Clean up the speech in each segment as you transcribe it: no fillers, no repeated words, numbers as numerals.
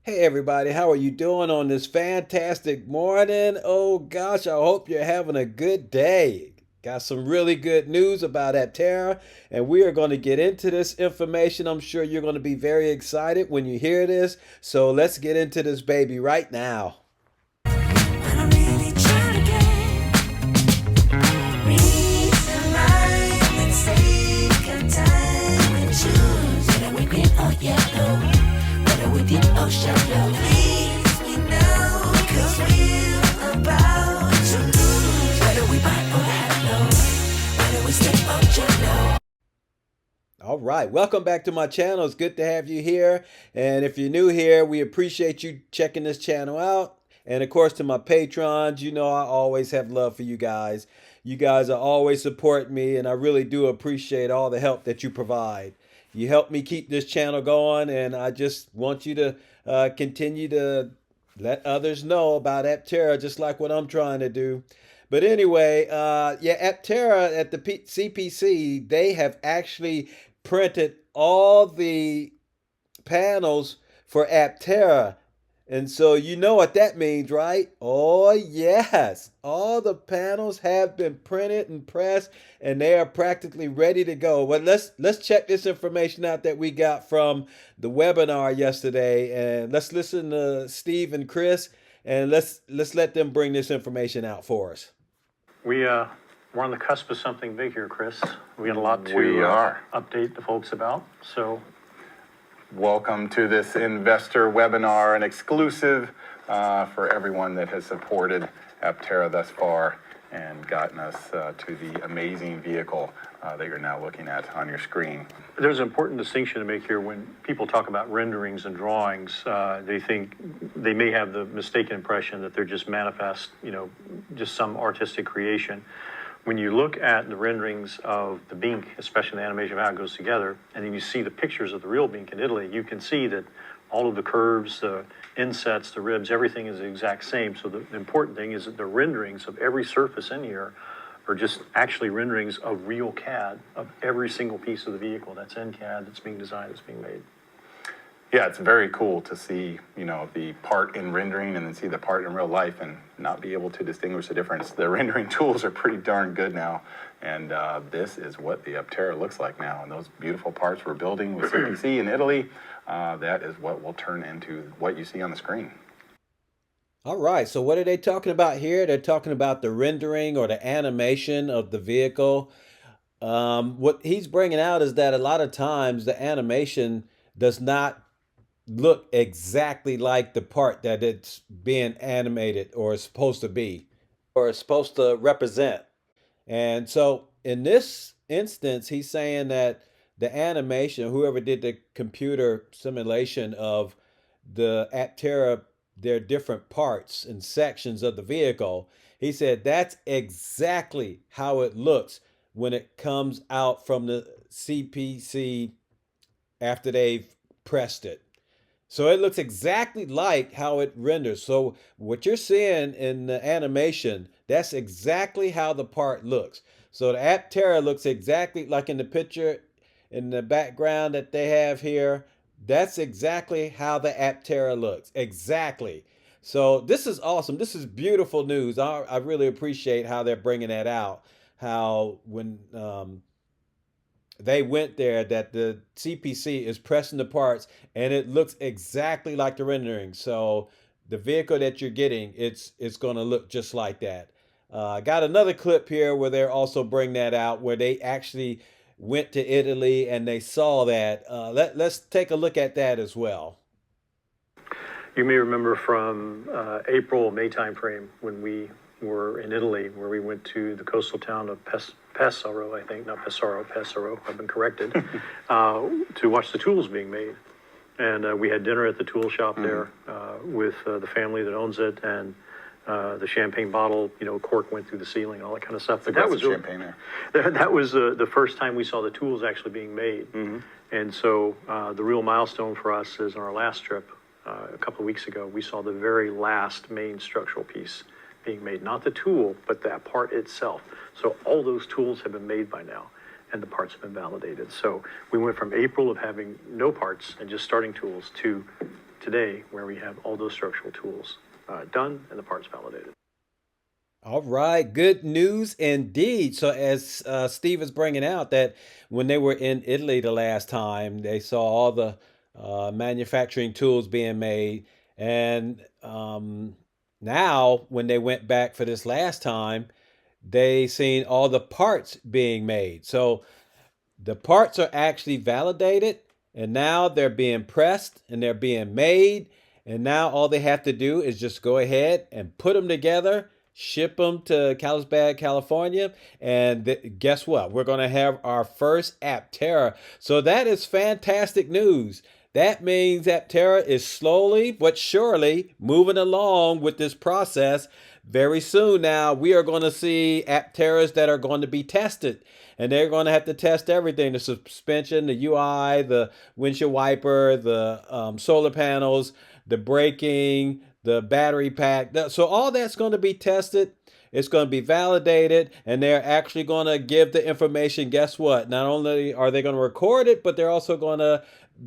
Hey everybody, how are you doing on this fantastic morning? Oh gosh, I hope you're having a good day. Got some really good news about Aptera, and we are going to get into this information. I'm sure you're going to be very excited when you hear this. So let's get into this baby right now. All right, welcome back to my channel. It's good to have you here. And if you're new here, we appreciate you checking this channel out. And of course, to my patrons, you know I always have love for you guys. You guys are always supporting me, and I really do appreciate all the help that you provide. You help me keep this channel going, and I just want you to continue to let others know about Aptera, just like what I'm trying to do. But anyway, yeah, Aptera at the CPC, they have actually printed all the panels for Aptera. And so you know what that means, right? Oh, yes. All the panels have been printed and pressed and they are practically ready to go. But let's check this information out that we got from the webinar yesterday, and let's listen to Steve and Chris, and let's let them bring this information out for us. We're on the cusp of something big here, Chris. We got a lot to update the folks about. So, welcome to this investor webinar, an exclusive for everyone that has supported Aptera thus far and gotten us to the amazing vehicle that you're now looking at on your screen. there's an important distinction to make here. When people talk about renderings and drawings, they may have the mistaken impression that they're just manifest, just some artistic creation. When you look at the renderings of the Bink, especially the animation of how it goes together, and then you see the pictures of the real Bink in Italy, you can see that all of the curves, the insets, the ribs, everything is the exact same. So the important thing is that the renderings of every surface in here are just actually renderings of real CAD of every single piece of the vehicle that's in CAD, that's being designed, that's being made. Yeah, it's very cool to see, the part in rendering and then see the part in real life and not be able to distinguish the difference. The rendering tools are pretty darn good now, and this is what the Aptera looks like now. And those beautiful parts we're building with CPC in Italy, that is what will turn into what you see on the screen. All right, so what are they talking about here? They're talking about the rendering or the animation of the vehicle. What he's bringing out is that a lot of times the animation does not look exactly like the part that it's being animated or is supposed to be or is supposed to represent. And so in this instance, he's saying that the animation, whoever did the computer simulation of the Aptera, their different parts and sections of the vehicle, he said that's exactly how it looks when it comes out from the CPC after they've pressed it. So it looks exactly like how it renders. So what you're seeing in the animation, that's exactly how the part looks. So the Aptera looks exactly like in the picture in the background that they have here. That's exactly how the Aptera looks. Exactly. So this is awesome. This is beautiful news. I really appreciate how they're bringing that out. How when they went there, that the CPC is pressing the parts and it looks exactly like the rendering. So the vehicle that you're getting, it's going to look just like that. Got another clip here where they're also bring that out, where they actually went to Italy and they saw that. Let's take a look at that as well. You may remember from April, May timeframe when we were in Italy, where we went to the coastal town of Pesaro, I think, not Pesaro, Pesaro, I've been corrected, to watch the tools being made. And we had dinner at the tool shop there with the family that owns it, and the champagne bottle, cork went through the ceiling, all that kind of stuff. But that was champagne there. That was the first time we saw the tools actually being made. And so the real milestone for us is on our last trip a couple of weeks ago, we saw the very last main structural piece being made, not the tool, but that part itself. So all those tools have been made by now, and the parts have been validated. So we went from April of having no parts and just starting tools to today, where we have all those structural tools done and the parts validated. All right, good news indeed. So, as Steve is bringing out, that when they were in Italy the last time, they saw all the manufacturing tools being made, and now when they went back for this last time, they seen all the parts being made. So the parts are actually validated, and now they're being pressed and they're being made. And now all they have to do is just go ahead and put them together, ship them to Carlsbad, California. And guess what? We're going to have our first Aptera. So that is fantastic news. That means Aptera is slowly but surely moving along with this process. Very soon now, we are going to see Apteras that are going to be tested. And they're going to have to test everything: the suspension, the UI, the windshield wiper, the solar panels, the braking, the battery pack. So all that's going to be tested. It's going to be validated, and they're actually going to give the information. Guess what? Not only are they going to record it, but they're also going to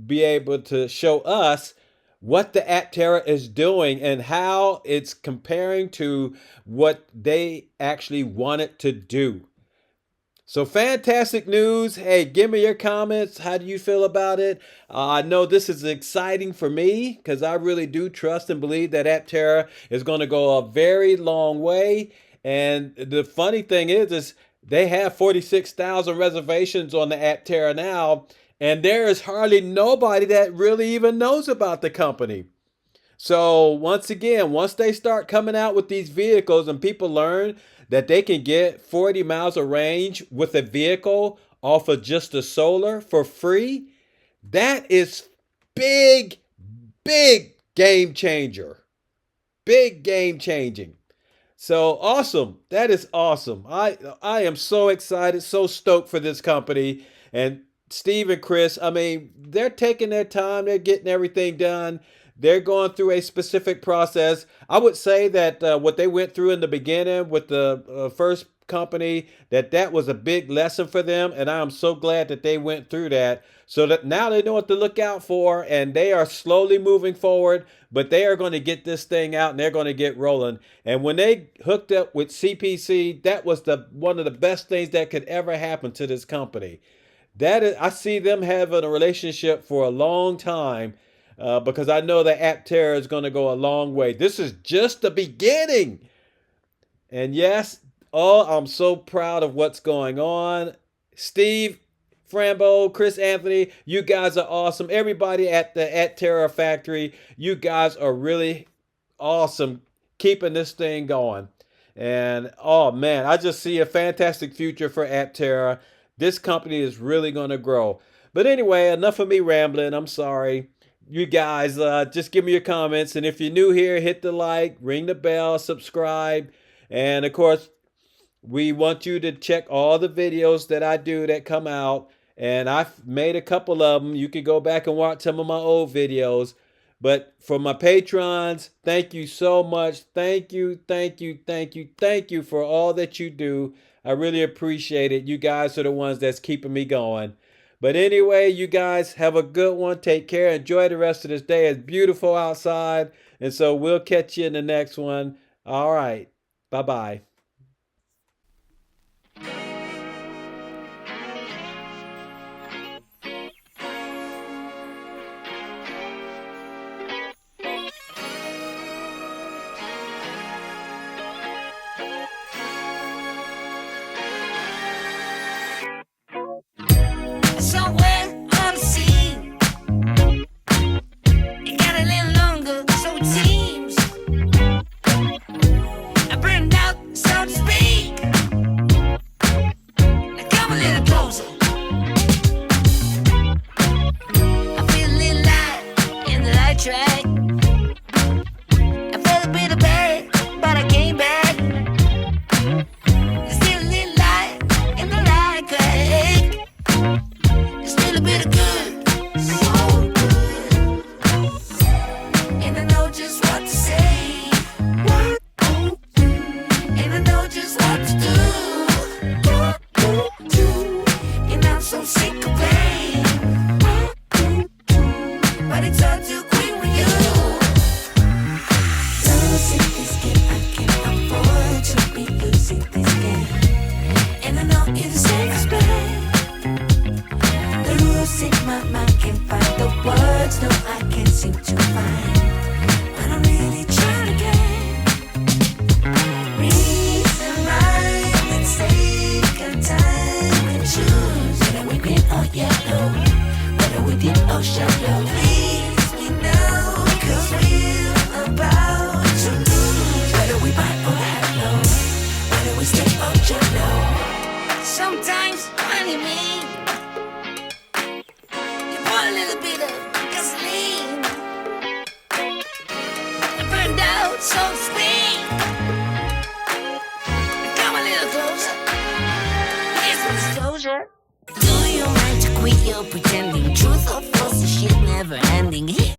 be able to show us what the Aptera is doing and how it's comparing to what they actually want it to do. So fantastic news. Hey, give me your comments. How do you feel about it? I know this is exciting for me because I really do trust and believe that Aptera is going to go a very long way. And the funny thing is they have 46,000 reservations on the Aptera now, and there is hardly nobody that really even knows about the company. So once again, once they start coming out with these vehicles and people learn that they can get 40 miles of range with a vehicle off of just the solar for free, that is big, big game changer. Big game changing. So awesome. That is awesome. I am so excited, so stoked for this company. And Steve and Chris, I mean, they're taking their time. They're getting everything done. They're going through a specific process. I would say that what they went through in the beginning with the first company, that was a big lesson for them. And I am so glad that they went through that, so that now they know what to look out for, and they are slowly moving forward, but they are going to get this thing out and they're going to get rolling. And when they hooked up with CPC, that was one of the best things that could ever happen to this company. That is, I see them having a relationship for a long time. Because I know that Aptera is going to go a long way. This is just the beginning. And yes, I'm so proud of what's going on. Steve, Frambo, Chris Anthony, you guys are awesome. Everybody at the Aptera factory, you guys are really awesome keeping this thing going. And oh man, I just see a fantastic future for Aptera. This company is really going to grow. But anyway, enough of me rambling. I'm sorry. You guys, just give me your comments. And if you're new here, hit the like, ring the bell, subscribe. And of course, we want you to check all the videos that I do that come out. And I've made a couple of them. You can go back and watch some of my old videos. But for my patrons, thank you so much. Thank you, thank you, thank you, thank you for all that you do. I really appreciate it. You guys are the ones that's keeping me going. But anyway, you guys have a good one. Take care. Enjoy the rest of this day. It's beautiful outside. And so we'll catch you in the next one. All right. Bye-bye. Somewhere on the sea, it got a little longer, so it seems. I burned out, so to speak. Now come a little closer. I feel a little light in the light track. I felt a bit of bad, but I came back. There's still a little light in the light crack. Still a bit of good, so good. And I know just what to say. And I know just what to do. And I'm so sick of pain. But it's all too quick when you seem to find when I'm really trying to get reason, rhyme, and take our time and choose whether we green or yellow, whether we deep or shallow. Please, we know, 'cause we're about to lose, whether we buy or hello, whether we stay or jello. Sometimes, honey, me, you pour a little bit of gasoline. I burned out so